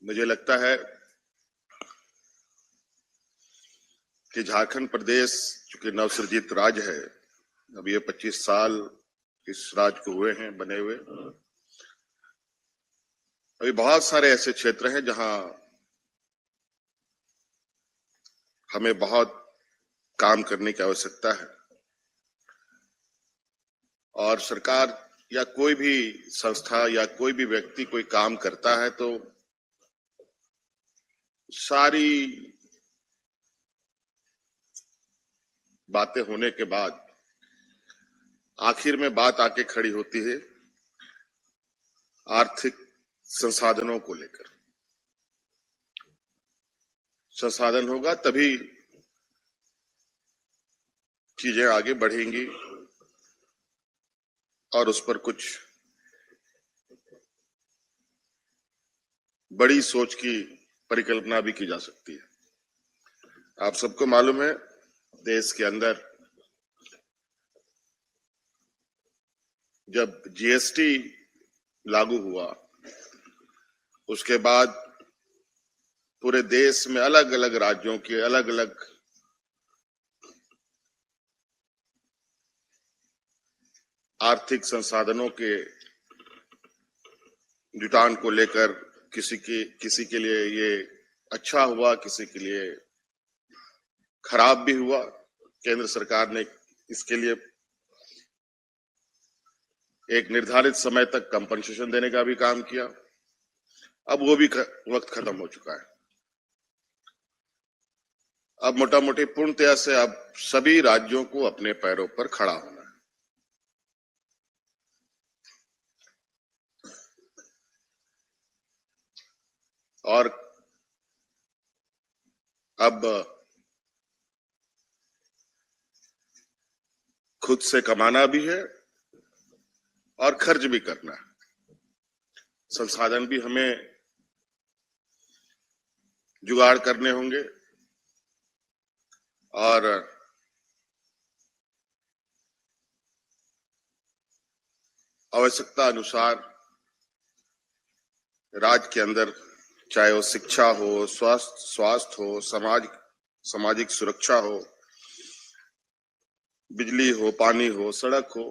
मुझे लगता है कि झारखंड प्रदेश चूंकि नवसृजित राज्य है, अब ये 25 साल इस राज्य को हुए हैं बने हुए। अभी बहुत सारे ऐसे क्षेत्र हैं जहां हमें बहुत काम करने की आवश्यकता है और सरकार या कोई भी संस्था या कोई भी व्यक्ति कोई काम करता है तो सारी बातें होने के बाद आखिर में बात आके खड़ी होती है आर्थिक संसाधनों को लेकर। संसाधन होगा तभी चीजें आगे बढ़ेंगी और उस पर कुछ बड़ी सोच की परिकल्पना भी की जा सकती है। आप सबको मालूम है देश के अंदर जब जीएसटी लागू हुआ उसके बाद पूरे देश में अलग अलग राज्यों के अलग अलग आर्थिक संसाधनों के जुटान को लेकर किसी के लिए ये अच्छा हुआ, किसी के लिए खराब भी हुआ। केंद्र सरकार ने इसके लिए एक निर्धारित समय तक कंपनसेशन देने का भी काम किया। अब वो भी वक्त खत्म हो चुका है। अब मोटा मोटी पूर्णतया से अब सभी राज्यों को अपने पैरों पर खड़ा होना है। और अब खुद से कमाना भी है और खर्च भी करना है। संसाधन भी हमें जुगाड़ करने होंगे और आवश्यकता अनुसार राज्य के अंदर चाहे वो शिक्षा हो, स्वास्थ्य हो, सामाजिक सुरक्षा हो, बिजली हो, पानी हो, सड़क हो,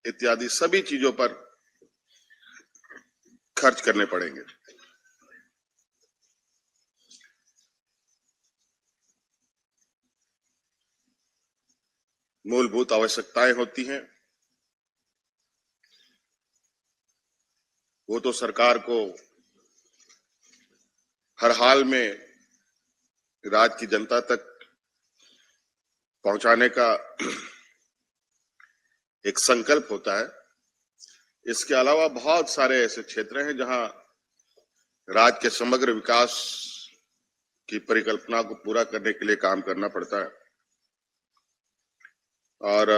इत्यादि सभी चीजों पर खर्च करने पड़ेंगे। मूलभूत आवश्यकताएं होती हैं, वो तो सरकार को हर हाल में राज्य की जनता तक पहुंचाने का एक संकल्प होता है। इसके अलावा बहुत सारे ऐसे क्षेत्र हैं जहां राज्य के समग्र विकास की परिकल्पना को पूरा करने के लिए काम करना पड़ता है। और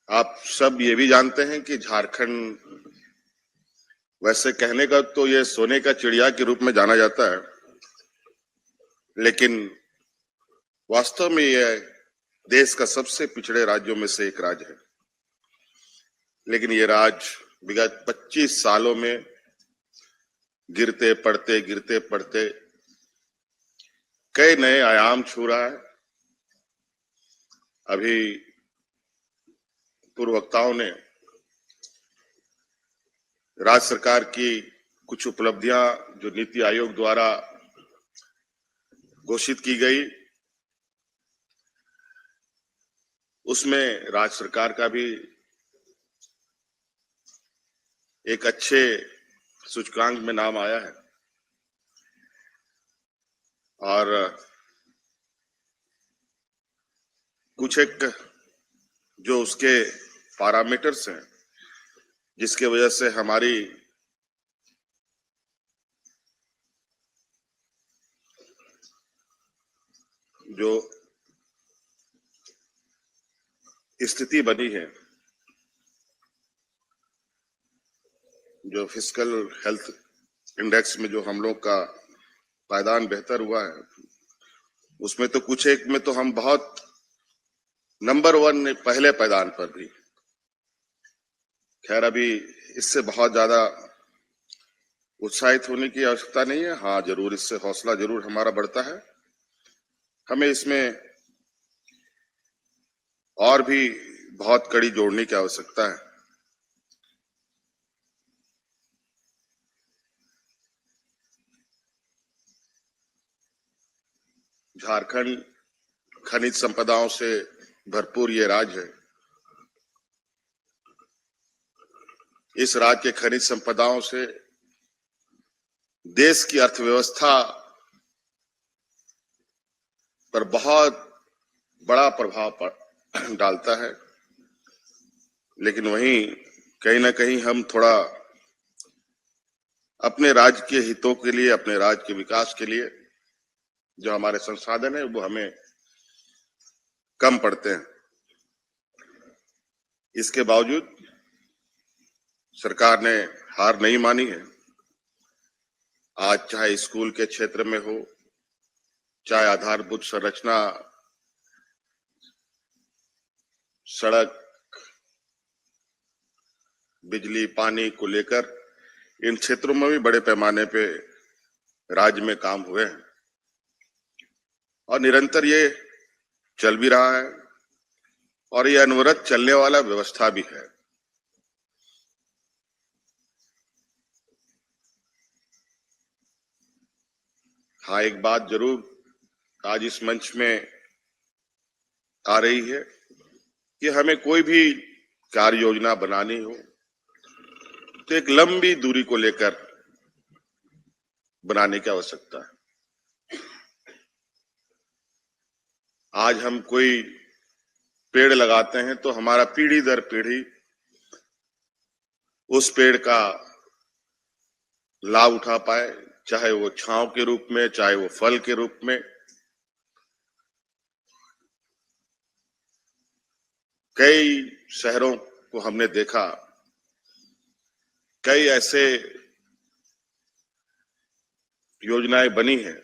आप सब ये भी जानते हैं कि झारखंड वैसे कहने का तो ये सोने का चिड़िया के रूप में जाना जाता है, लेकिन वास्तव में यह देश का सबसे पिछड़े राज्यों में से एक राज्य है। लेकिन ये राज्य विगत 25 सालों में गिरते पड़ते कई नए आयाम छू रहा है। अभी पूर्व वक्ताओं ने राज्य सरकार की कुछ उपलब्धियां जो नीति आयोग द्वारा घोषित की गई, उसमें राज्य सरकार का भी एक अच्छे सूचकांक में नाम आया है। और कुछ एक जो उसके पैरामीटर्स हैं जिसके वजह से हमारी जो स्थिति बनी है, जो फिस्कल हेल्थ इंडेक्स में जो हम लोग का पायदान बेहतर हुआ है, उसमें तो कुछ एक में तो हम बहुत नंबर 1 पहले पायदान पर भी। खैर अभी इससे बहुत ज्यादा उत्साहित होने की आवश्यकता नहीं है। हाँ, जरूर इससे हौसला जरूर हमारा बढ़ता है। हमें इसमें और भी बहुत कड़ी जोड़ने की आवश्यकता है। झारखंड खनिज संपदाओं से भरपूर ये राज्य है। इस राज्य के खनिज संपदाओं से देश की अर्थव्यवस्था पर बहुत बड़ा प्रभाव डालता है। लेकिन वहीं कहीं ना कहीं हम थोड़ा अपने राज्य के हितों के लिए, अपने राज्य के विकास के लिए जो हमारे संसाधन है वो हमें कम पड़ते हैं। इसके बावजूद सरकार ने हार नहीं मानी है। आज चाहे स्कूल के क्षेत्र में हो, चाहे आधारभूत संरचना, सड़क, बिजली, पानी को लेकर इन क्षेत्रों में भी बड़े पैमाने पे राज्य में काम हुए हैं और निरंतर ये चल भी रहा है और ये अनवरत चलने वाला व्यवस्था भी है। हाँ, एक बात जरूर आज इस मंच में आ रही है कि हमें कोई भी कार्य योजना बनानी हो तो एक लंबी दूरी को लेकर बनाने की आवश्यकता है। आज हम कोई पेड़ लगाते हैं तो हमारा पीढ़ी दर पीढ़ी उस पेड़ का लाभ उठा पाए, चाहे वो छांव के रूप में, चाहे वो फल के रूप में। कई शहरों को हमने देखा, कई ऐसे योजनाएं बनी हैं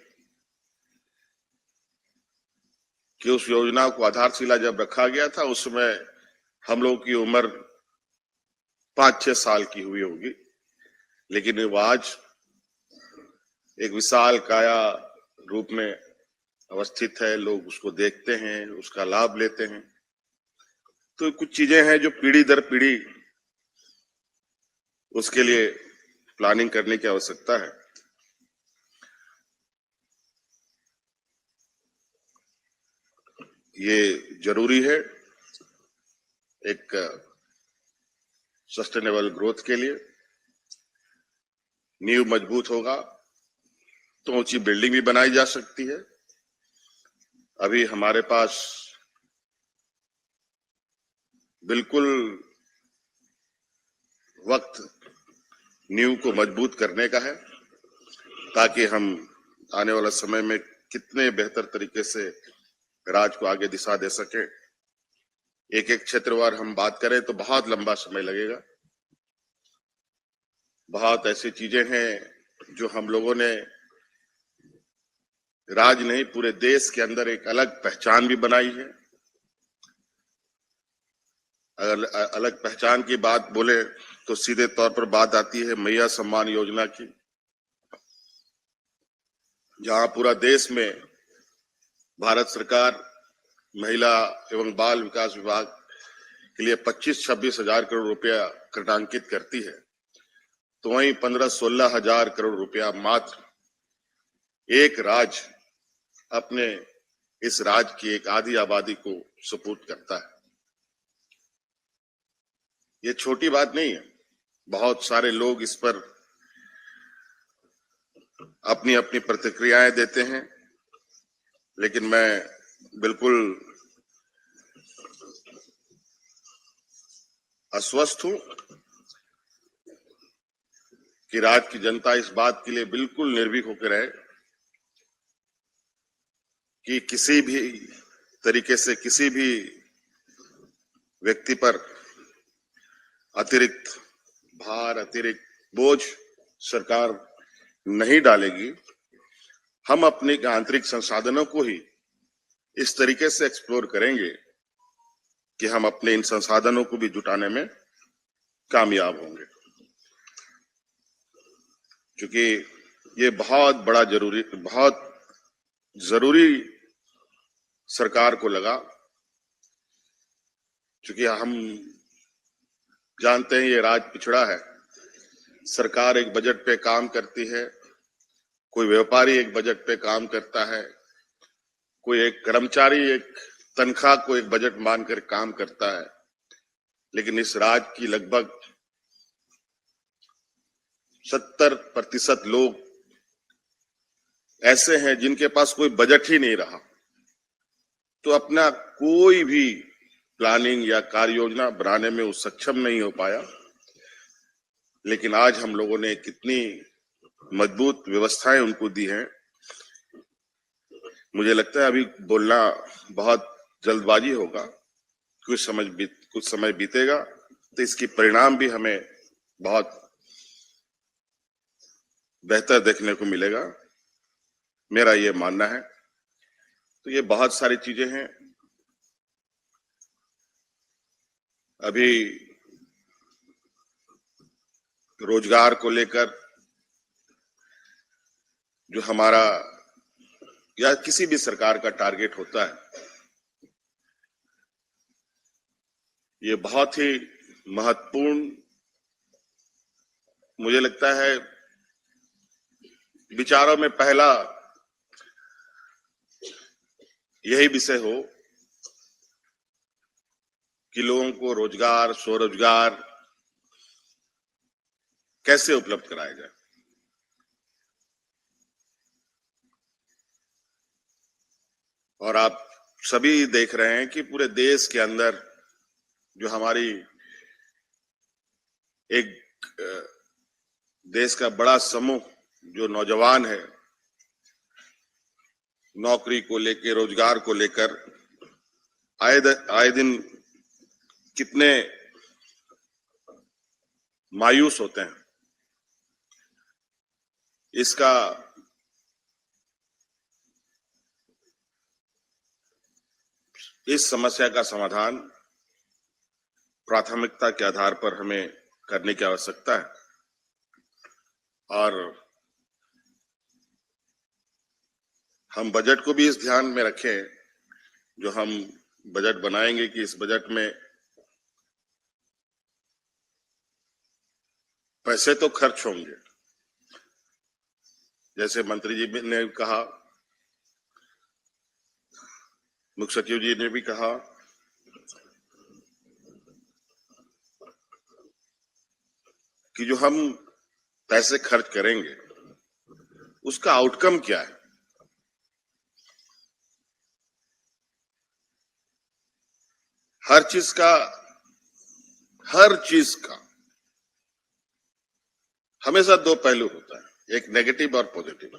कि उस योजना को आधारशिला जब रखा गया था उस समय हम लोगों की उम्र 5-6 साल की हुई होगी, लेकिन वो आज एक विशाल काया रूप में अवस्थित है। लोग उसको देखते हैं, उसका लाभ लेते हैं। तो कुछ चीजें हैं जो पीढ़ी दर पीढ़ी उसके लिए प्लानिंग करने की आवश्यकता है। ये जरूरी है एक सस्टेनेबल ग्रोथ के लिए। नींव मजबूत होगा तो ऊंची बिल्डिंग भी बनाई जा सकती है। अभी हमारे पास बिल्कुल वक्त नींव को मजबूत करने का है ताकि हम आने वाला समय में कितने बेहतर तरीके से राज्य को आगे दिशा दे सके। एक एक क्षेत्रवार हम बात करें तो बहुत लंबा समय लगेगा। बहुत ऐसी चीजें हैं जो हम लोगों ने राज्य नहीं पूरे देश के अंदर एक अलग पहचान भी बनाई है। अगर अलग पहचान की बात बोले तो सीधे तौर पर बात आती है मैया सम्मान योजना की, जहां पूरा देश में भारत सरकार महिला एवं बाल विकास विभाग के लिए 25-26 हजार करोड़ रुपया कृतांकित करती है, तो वहीं 15-16 हजार करोड़ रुपया मात्र एक राज्य अपने इस राज्य की एक आधी आबादी को सुपुर्द करता है। ये छोटी बात नहीं है। बहुत सारे लोग इस पर अपनी अपनी प्रतिक्रियाएं देते हैं, लेकिन मैं बिल्कुल आश्वस्त हूं कि राज्य की जनता इस बात के लिए बिल्कुल निर्भीक होकर रहे कि किसी भी तरीके से किसी भी व्यक्ति पर अतिरिक्त भार, अतिरिक्त बोझ सरकार नहीं डालेगी। हम अपने आंतरिक संसाधनों को ही इस तरीके से एक्सप्लोर करेंगे कि हम अपने इन संसाधनों को भी जुटाने में कामयाब होंगे। क्योंकि ये बहुत जरूरी सरकार को लगा, क्योंकि हम जानते हैं ये राज पिछड़ा है। सरकार एक बजट पे काम करती है, कोई व्यापारी एक बजट पे काम करता है, कोई एक कर्मचारी एक तनख्वाह को एक बजट मानकर काम करता है, लेकिन इस राज्य की लगभग 70% लोग ऐसे हैं जिनके पास कोई बजट ही नहीं रहा, तो अपना कोई भी प्लानिंग या कार्य योजना बनाने में वो सक्षम नहीं हो पाया। लेकिन आज हम लोगों ने कितनी मजबूत व्यवस्थाएं उनको दी हैं। मुझे लगता है अभी बोलना बहुत जल्दबाजी होगा, कुछ समय बीतेगा तो इसकी परिणाम भी हमें बहुत बेहतर देखने को मिलेगा, मेरा ये मानना है। तो ये बहुत सारी चीजें हैं। अभी रोजगार को लेकर जो हमारा या किसी भी सरकार का टारगेट होता है, ये बहुत ही महत्वपूर्ण मुझे लगता है विचारों में पहला यही विषय हो कि लोगों को रोजगार, स्वरोजगार कैसे उपलब्ध कराया जाए। और आप सभी देख रहे हैं कि पूरे देश के अंदर जो हमारी एक देश का बड़ा समूह जो नौजवान है, नौकरी को लेकर, रोजगार को लेकर आए दिन कितने मायूस होते हैं। इस समस्या का समाधान प्राथमिकता के आधार पर हमें करने की आवश्यकता है। और हम बजट को भी इस ध्यान में रखें, जो हम बजट बनाएंगे कि इस बजट में पैसे तो खर्च होंगे, जैसे मंत्री जी ने कहा, मुख्य सचिव जी ने भी कहा कि जो हम पैसे खर्च करेंगे उसका आउटकम क्या है। हर चीज का हमेशा दो पहलू होता है, एक नेगेटिव और पॉजिटिव।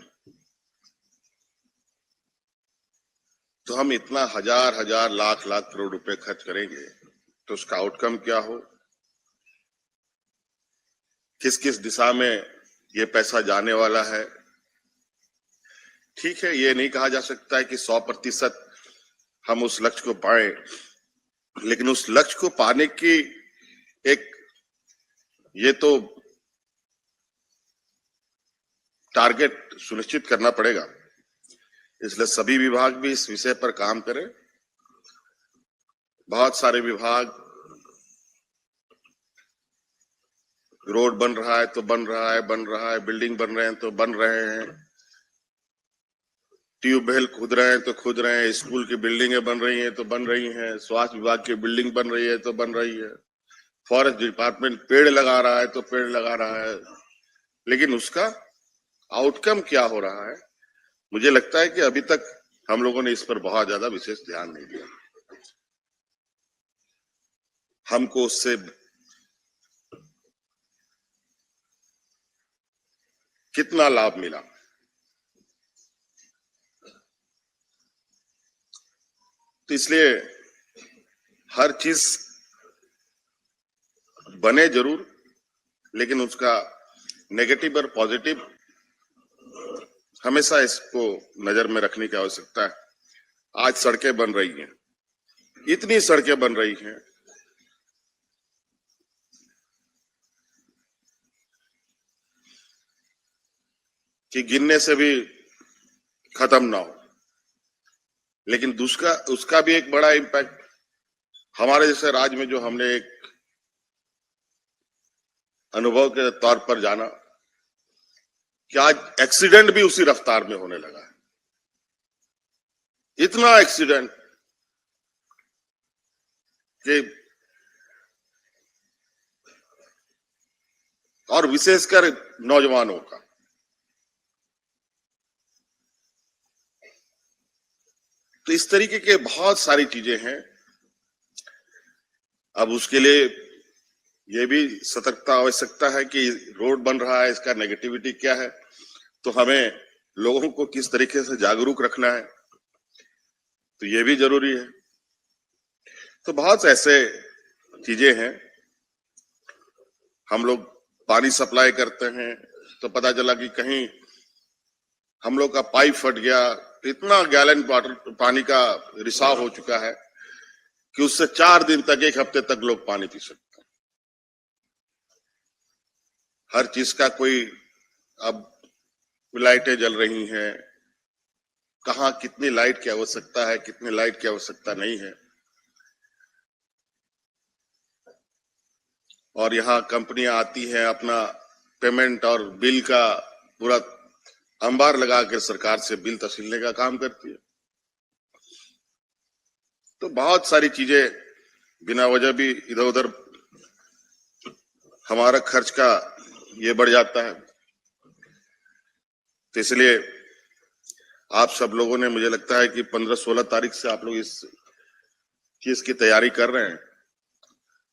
तो हम इतना हजार लाख करोड़ रुपए खर्च करेंगे तो उसका आउटकम क्या हो, किस किस दिशा में ये पैसा जाने वाला है। ठीक है, ये नहीं कहा जा सकता है कि 100% हम उस लक्ष्य को पाए, लेकिन उस लक्ष्य को पाने की एक ये तो टारगेट सुनिश्चित करना पड़ेगा। इसलिए सभी विभाग भी इस विषय पर काम करें। बहुत सारे विभाग, रोड बन रहा है तो बन रहा है, बिल्डिंग बन रहे हैं तो बन रहे हैं, ट्यूबवेल खुद रहे हैं तो खुद रहे हैं, स्कूल की बिल्डिंगें बन रही हैं तो बन रही हैं, स्वास्थ्य विभाग की बिल्डिंग बन रही है तो बन रही है, फॉरेस्ट डिपार्टमेंट पेड़ लगा रहा है तो पेड़ लगा रहा है, लेकिन उसका आउटकम क्या हो रहा है, मुझे लगता है कि अभी तक हम लोगों ने इस पर बहुत ज्यादा विशेष ध्यान नहीं दिया। हमको उससे कितना लाभ मिला, तो इसलिए हर चीज बने जरूर, लेकिन उसका नेगेटिव और पॉजिटिव हमेशा इसको नजर में रखने की आवश्यकता है। आज सड़कें बन रही हैं, इतनी सड़कें बन रही हैं, कि गिनने से भी खत्म ना हो, लेकिन दूसरा उसका भी एक बड़ा इम्पैक्ट हमारे जैसे राज्य में जो हमने एक अनुभव के तौर पर जाना कि आज एक्सीडेंट भी उसी रफ्तार में होने लगा है। इतना एक्सीडेंट कि और विशेषकर नौजवानों का। तो इस तरीके के बहुत सारी चीजें हैं। अब उसके लिए ये भी सतर्कता आवश्यकता है कि रोड बन रहा है, इसका नेगेटिविटी क्या है, तो हमें लोगों को किस तरीके से जागरूक रखना है, तो ये भी जरूरी है। तो बहुत ऐसे चीजें हैं। हम लोग पानी सप्लाई करते हैं तो पता चला कि कहीं हम लोग का पाइप फट गया, इतना गैलन वाटर पानी का रिसाव हो चुका है कि उससे 4 दिन तक, 1 हफ्ते तक लोग पानी पी सकते हैं। हर चीज का कोई, अब लाइटें जल रही हैं, कहाँ कितनी लाइट की आवश्यकता है, कितनी लाइट की आवश्यकता नहीं है, और यहाँ कंपनियां आती हैं अपना पेमेंट और बिल का पूरा अंबार लगा के सरकार से बिल तसीलने का काम करती है। तो बहुत सारी चीजें बिना वजह भी इधर उधर हमारा खर्च का ये बढ़ जाता है। तो इसलिए आप सब लोगों ने, मुझे लगता है कि 15-16 तारीख से आप लोग इस चीज की तैयारी कर रहे हैं,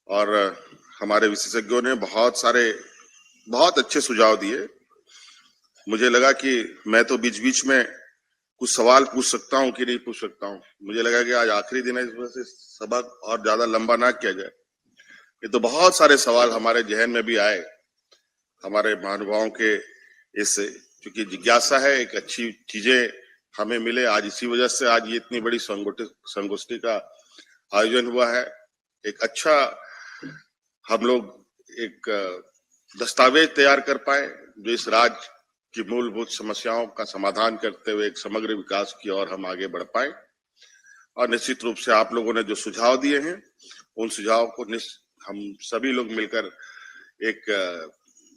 और हमारे विशेषज्ञों ने बहुत अच्छे सुझाव दिए। मुझे लगा कि मैं तो बीच बीच में कुछ सवाल पूछ सकता हूं कि नहीं पूछ सकता हूं। मुझे लगा कि आज आखिरी दिन है, इस वजह से सभा और ज्यादा लंबा ना किया जाए। ये तो बहुत सारे सवाल हमारे जहन में भी आए, हमारे महानुभावों के इस, क्योंकि जिज्ञासा है, एक अच्छी चीजें हमें मिले। आज इसी वजह से आज ये इतनी बड़ी संगोष्ठी का आयोजन हुआ है। एक अच्छा हम लोग एक दस्तावेज तैयार कर पाए जो इस राज्य की मूलभूत समस्याओं का समाधान करते हुए एक समग्र विकास की ओर हम आगे बढ़ पाए। और निश्चित रूप से आप लोगों ने जो सुझाव दिए हैं, उन सुझाव को हम सभी लोग मिलकर एक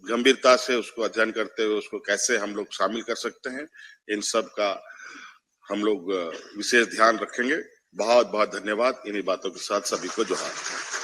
गंभीरता से उसको अध्ययन करते हुए उसको कैसे हम लोग शामिल कर सकते हैं, इन सब का हम लोग विशेष ध्यान रखेंगे। बहुत बहुत धन्यवाद। इन्हीं बातों के साथ सभी को जोहार।